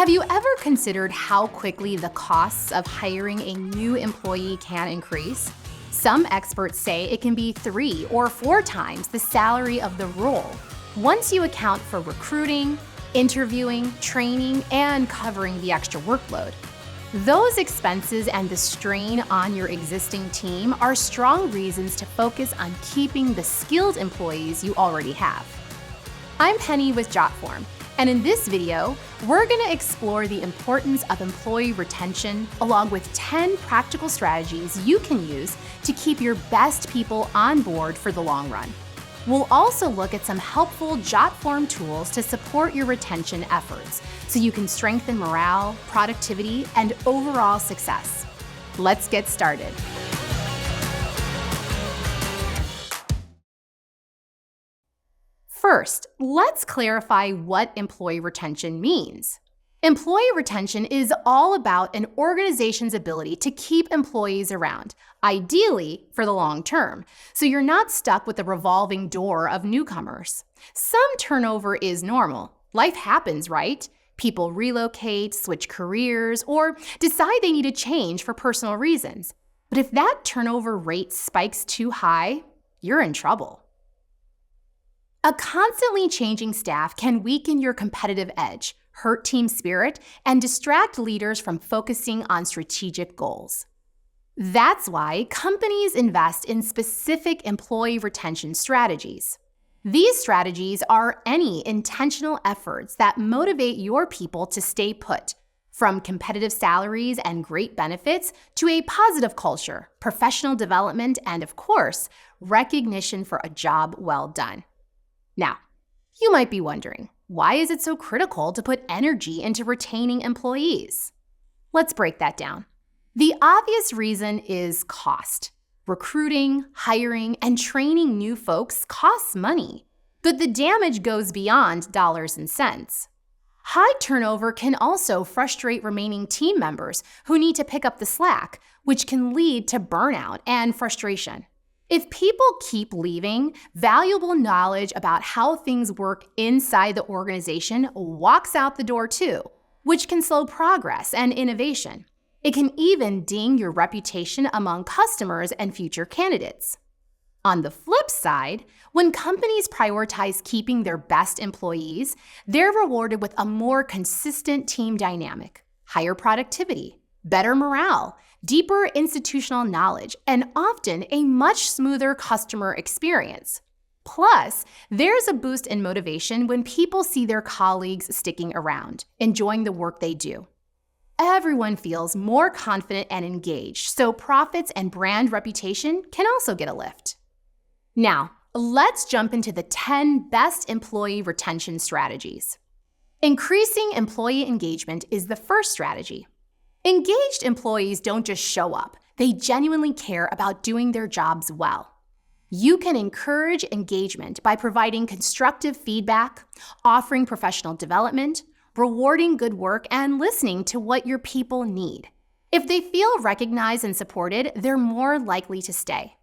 Have you ever considered how quickly the costs of hiring a new employee can increase? Some experts say it can be 3 or 4 times the salary of the role once you account for recruiting, interviewing, training, and covering the extra workload. Those expenses and the strain on your existing team are strong reasons to focus on keeping the skilled employees you already have. I'm Penny with Jotform, and in this video, we're going to explore the importance of employee retention along with 10 practical strategies you can use to keep your best people on board for the long run. We'll also look at some helpful Jotform tools to support your retention efforts so you can strengthen morale, productivity, and overall success. Let's get started. First, let's clarify what employee retention means. Employee retention is all about an organization's ability to keep employees around, ideally for the long term, so you're not stuck with the revolving door of newcomers. Some turnover is normal. Life happens, right? People relocate, switch careers, or decide they need a change for personal reasons. But if that turnover rate spikes too high, you're in trouble. A constantly changing staff can weaken your competitive edge, hurt team spirit, and distract leaders from focusing on strategic goals. That's why companies invest in specific employee retention strategies. These strategies are any intentional efforts that motivate your people to stay put, from competitive salaries and great benefits to a positive culture, professional development, and of course, recognition for a job well done. Now, you might be wondering, why is it so critical to put energy into retaining employees? Let's break that down. The obvious reason is cost. Recruiting, hiring, and training new folks costs money, but the damage goes beyond dollars and cents. High turnover can also frustrate remaining team members who need to pick up the slack, which can lead to burnout and frustration. If people keep leaving, valuable knowledge about how things work inside the organization walks out the door too, which can slow progress and innovation. It can even ding your reputation among customers and future candidates. On the flip side, when companies prioritize keeping their best employees, they're rewarded with a more consistent team dynamic, higher productivity, better morale, deeper institutional knowledge, and often a much smoother customer experience. Plus, there's a boost in motivation when people see their colleagues sticking around, enjoying the work they do. Everyone feels more confident and engaged, so profits and brand reputation can also get a lift. Now, let's jump into the 10 best employee retention strategies. Increasing employee engagement is the first strategy. Engaged employees don't just show up, they genuinely care about doing their jobs well. You can encourage engagement by providing constructive feedback, offering professional development, rewarding good work, and listening to what your people need. If they feel recognized and supported, they're more likely to stay.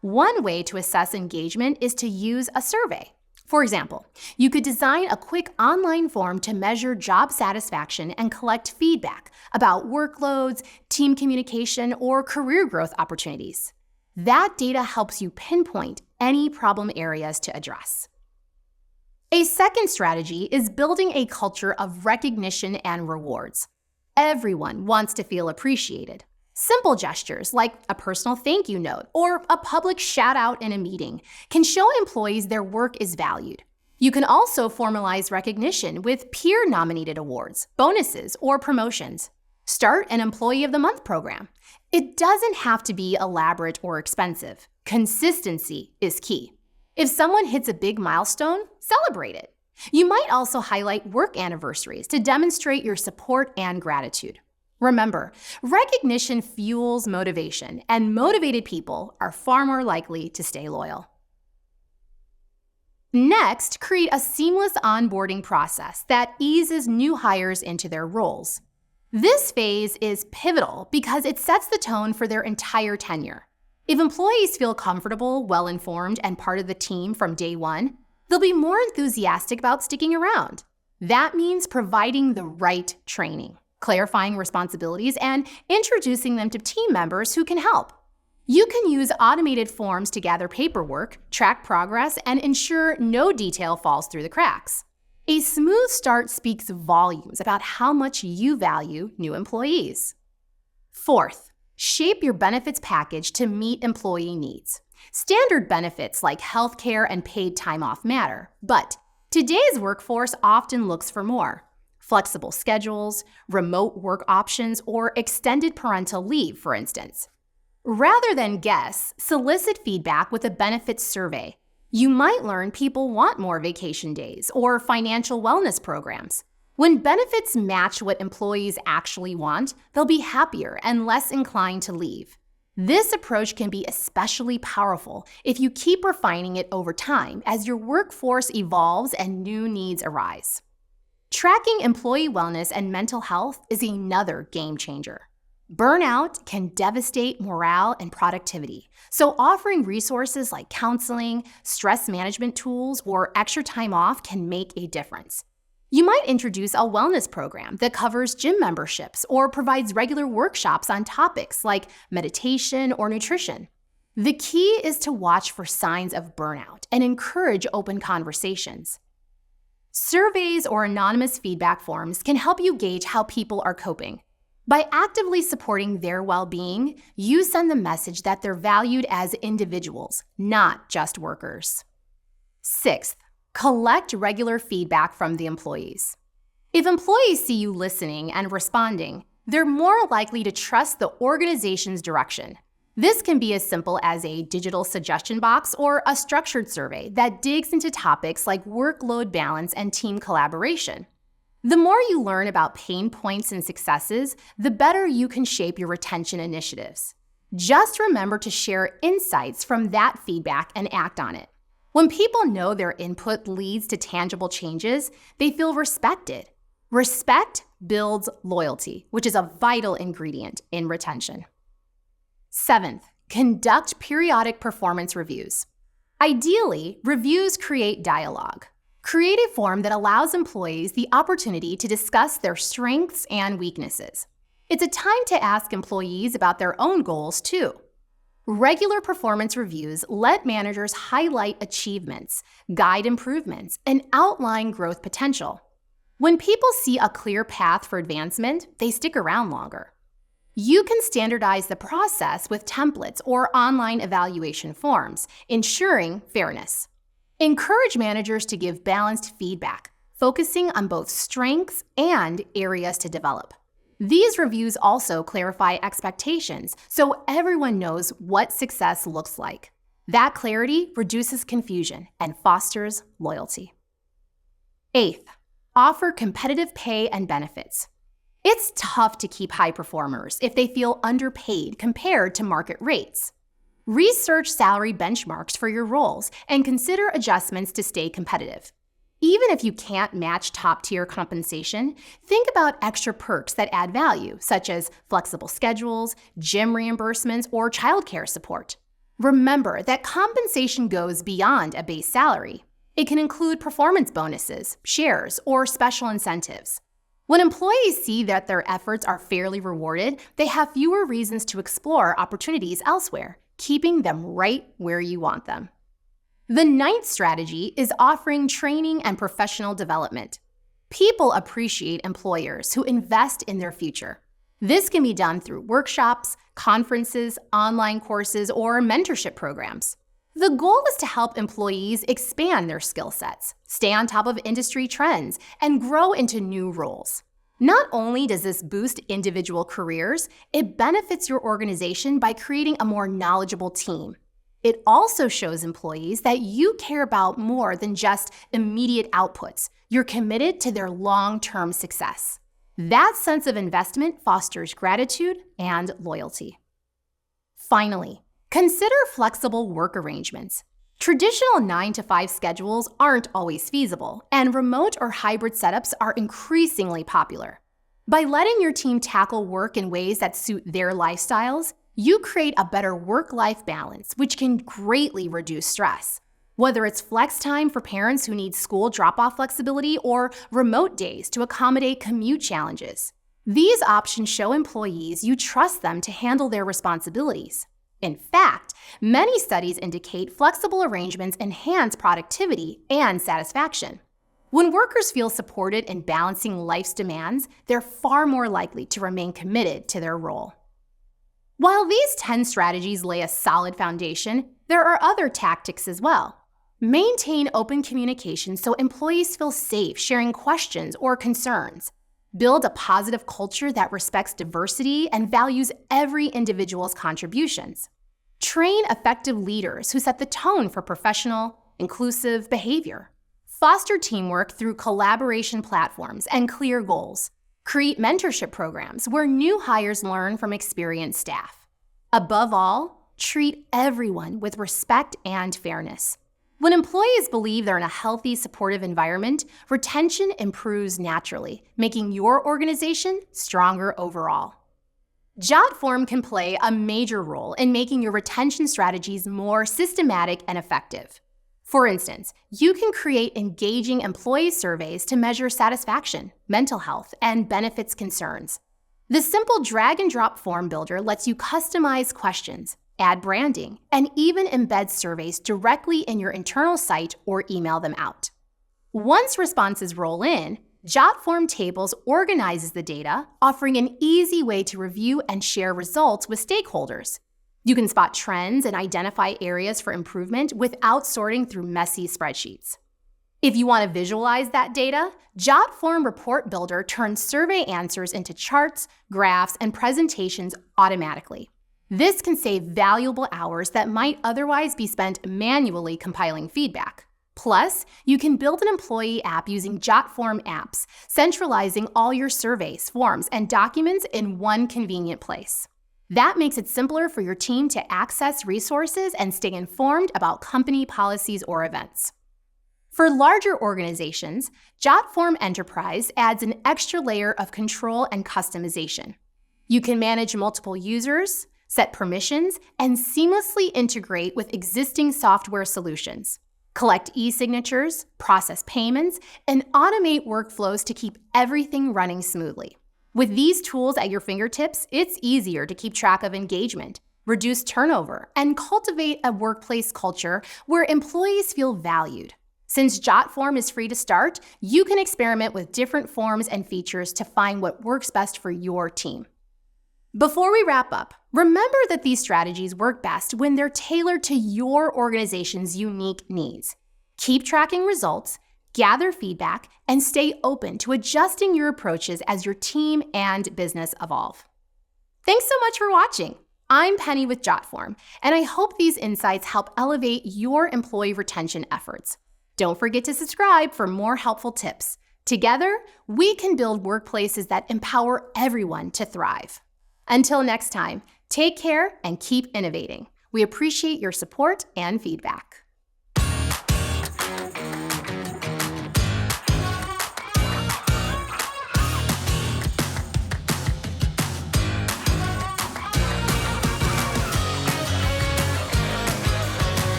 One way to assess engagement is to use a survey. For example, you could design a quick online form to measure job satisfaction and collect feedback about workloads, team communication, or career growth opportunities. That data helps you pinpoint any problem areas to address. A second strategy is building a culture of recognition and rewards. Everyone wants to feel appreciated. Simple gestures like a personal thank you note or a public shout out in a meeting can show employees their work is valued. You can also formalize recognition with peer-nominated awards, bonuses, or promotions. Start an Employee of the Month program. It doesn't have to be elaborate or expensive. Consistency is key. If someone hits a big milestone, celebrate it. You might also highlight work anniversaries to demonstrate your support and gratitude. Remember, recognition fuels motivation, and motivated people are far more likely to stay loyal. Next, create a seamless onboarding process that eases new hires into their roles. This phase is pivotal because it sets the tone for their entire tenure. If employees feel comfortable, well-informed, and part of the team from day one, they'll be more enthusiastic about sticking around. That means providing the right training, clarifying responsibilities, and introducing them to team members who can help. You can use automated forms to gather paperwork, track progress, and ensure no detail falls through the cracks. A smooth start speaks volumes about how much you value new employees. Fourth, shape your benefits package to meet employee needs. Standard benefits like healthcare and paid time off matter, but today's workforce often looks for more. Flexible schedules, remote work options, or extended parental leave, for instance. Rather than guess, solicit feedback with a benefits survey. You might learn people want more vacation days or financial wellness programs. When benefits match what employees actually want, they'll be happier and less inclined to leave. This approach can be especially powerful if you keep refining it over time as your workforce evolves and new needs arise. Tracking employee wellness and mental health is another game changer. Burnout can devastate morale and productivity, so offering resources like counseling, stress management tools, or extra time off can make a difference. You might introduce a wellness program that covers gym memberships or provides regular workshops on topics like meditation or nutrition. The key is to watch for signs of burnout and encourage open conversations. Surveys or anonymous feedback forms can help you gauge how people are coping. By actively supporting their well-being, you send the message that they're valued as individuals, not just workers. Sixth, collect regular feedback from the employees. If employees see you listening and responding, they're more likely to trust the organization's direction. This can be as simple as a digital suggestion box or a structured survey that digs into topics like workload balance and team collaboration. The more you learn about pain points and successes, the better you can shape your retention initiatives. Just remember to share insights from that feedback and act on it. When people know their input leads to tangible changes, they feel respected. Respect builds loyalty, which is a vital ingredient in retention. Seventh, conduct periodic performance reviews. Ideally, reviews create dialogue. Create a form that allows employees the opportunity to discuss their strengths and weaknesses. It's a time to ask employees about their own goals, too. Regular performance reviews let managers highlight achievements, guide improvements, and outline growth potential. When people see a clear path for advancement, they stick around longer. You can standardize the process with templates or online evaluation forms, ensuring fairness. Encourage managers to give balanced feedback, focusing on both strengths and areas to develop. These reviews also clarify expectations so everyone knows what success looks like. That clarity reduces confusion and fosters loyalty. Eighth, offer competitive pay and benefits. It's tough to keep high performers if they feel underpaid compared to market rates. Research salary benchmarks for your roles and consider adjustments to stay competitive. Even if you can't match top-tier compensation, think about extra perks that add value, such as flexible schedules, gym reimbursements, or childcare support. Remember that compensation goes beyond a base salary. It can include performance bonuses, shares, or special incentives. When employees see that their efforts are fairly rewarded, they have fewer reasons to explore opportunities elsewhere, keeping them right where you want them. The ninth strategy is offering training and professional development. People appreciate employers who invest in their future. This can be done through workshops, conferences, online courses, or mentorship programs. The goal is to help employees expand their skill sets, stay on top of industry trends, and grow into new roles. Not only does this boost individual careers, it benefits your organization by creating a more knowledgeable team. It also shows employees that you care about more than just immediate outputs. You're committed to their long-term success. That sense of investment fosters gratitude and loyalty. Finally, consider flexible work arrangements. Traditional 9-to-5 schedules aren't always feasible, and remote or hybrid setups are increasingly popular. By letting your team tackle work in ways that suit their lifestyles, you create a better work-life balance, which can greatly reduce stress. Whether it's flex time for parents who need school drop-off flexibility or remote days to accommodate commute challenges, these options show employees you trust them to handle their responsibilities. In fact, many studies indicate flexible arrangements enhance productivity and satisfaction. When workers feel supported in balancing life's demands, they're far more likely to remain committed to their role. While these 10 strategies lay a solid foundation, there are other tactics as well. Maintain open communication so employees feel safe sharing questions or concerns. Build a positive culture that respects diversity and values every individual's contributions. Train effective leaders who set the tone for professional, inclusive behavior. Foster teamwork through collaboration platforms and clear goals. Create mentorship programs where new hires learn from experienced staff. Above all, treat everyone with respect and fairness. When employees believe they're in a healthy, supportive environment, retention improves naturally, making your organization stronger overall. Jotform can play a major role in making your retention strategies more systematic and effective. For instance, you can create engaging employee surveys to measure satisfaction, mental health, and benefits concerns. The simple drag-and-drop form builder lets you customize questions, add branding, and even embed surveys directly in your internal site or email them out. Once responses roll in, Jotform Tables organizes the data, offering an easy way to review and share results with stakeholders. You can spot trends and identify areas for improvement without sorting through messy spreadsheets. If you want to visualize that data, Jotform Report Builder turns survey answers into charts, graphs, and presentations automatically. This can save valuable hours that might otherwise be spent manually compiling feedback. Plus, you can build an employee app using Jotform apps, centralizing all your surveys, forms, and documents in one convenient place. That makes it simpler for your team to access resources and stay informed about company policies or events. For larger organizations, Jotform Enterprise adds an extra layer of control and customization. You can manage multiple users, set permissions, and seamlessly integrate with existing software solutions. Collect e-signatures, process payments, and automate workflows to keep everything running smoothly. With these tools at your fingertips, it's easier to keep track of engagement, reduce turnover, and cultivate a workplace culture where employees feel valued. Since Jotform is free to start, you can experiment with different forms and features to find what works best for your team. Before we wrap up, remember that these strategies work best when they're tailored to your organization's unique needs. Keep tracking results, gather feedback, and stay open to adjusting your approaches as your team and business evolve. Thanks so much for watching. I'm Penny with Jotform, and I hope these insights help elevate your employee retention efforts. Don't forget to subscribe for more helpful tips. Together, we can build workplaces that empower everyone to thrive. Until next time, take care and keep innovating. We appreciate your support and feedback.